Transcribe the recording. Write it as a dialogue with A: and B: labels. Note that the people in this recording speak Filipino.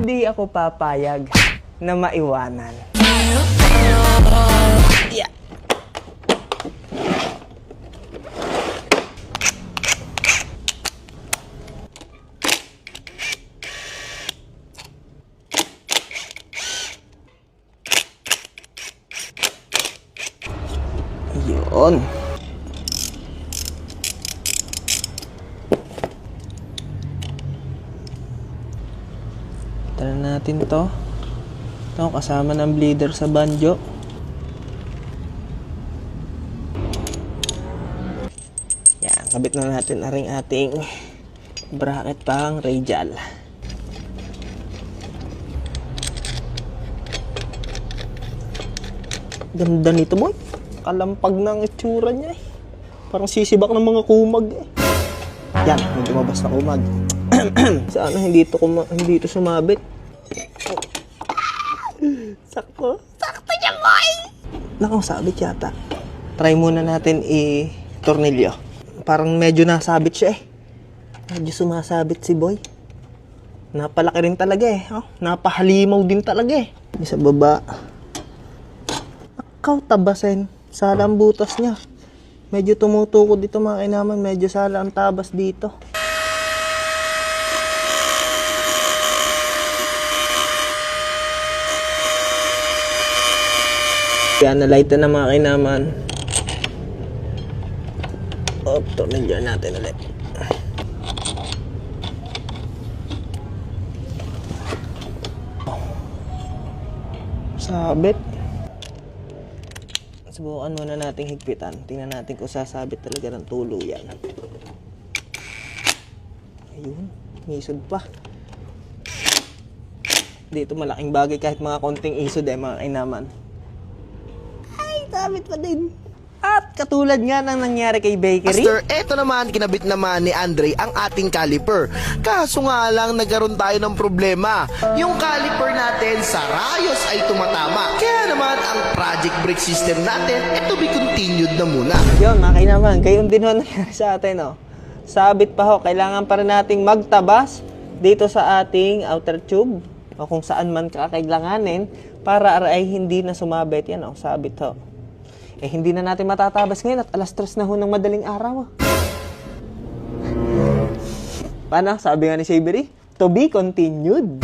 A: Hindi ako papayag na maiwanan. Yeah. Yun. Tara natin to. Ito, kasama ng bleeder sa banjo. Yan, kabit na natin ang ating bracket pang radial. Ganda nito, boy. Kalampag ng itsura niya eh. Parang sisibak ng mga kumag eh. Yan, may lumabas na kumag. Sana hindi ito sumabit. Sakto. Sakto niya, boy! Naku, sabit yata. Try muna natin i-tornilyo. Parang medyo nasabit siya eh. Medyo sumasabit si boy. Napalaki rin talaga eh. Oh, napahalimaw din talaga eh. Sa baba. Akaw tabasin. Sala ang butas niya. Medyo tumutukod dito mga kainaman. Medyo sala ang tabas dito. Kaya nalightan na mga kainaman. Tornilyo natin ulit. Sabit. Subukan muna nating higpitan. Tingnan natin kung sasabit talaga ng tuluyan. Ayun, isod pa. Dito malaking bagay kahit mga konting isod eh mga kainaman. Ay, sabit pa din. At katulad nga ng nangyari kay Bakery.
B: Master, eto naman, kinabit naman ni Andre ang ating caliper. Kaso nga lang, nagkaroon tayo ng problema. Yung caliper natin sa rayos ay tumatama. Kaya naman, ang project brake system natin, to be continued na muna.
A: Yun, mga kainaman, gayon din ho nangyari sa atin, oh. Sabit pa ho, kailangan pa rin nating magtabas dito sa ating outer tube o kung saan man kakailanganin para ay hindi na sumabit. Yan, oh, sabit ho. Eh, hindi na natin matatabas ngayon at alas 3 na ho ng madaling araw. Paano? Sabi nga ni Shavery, to be continued.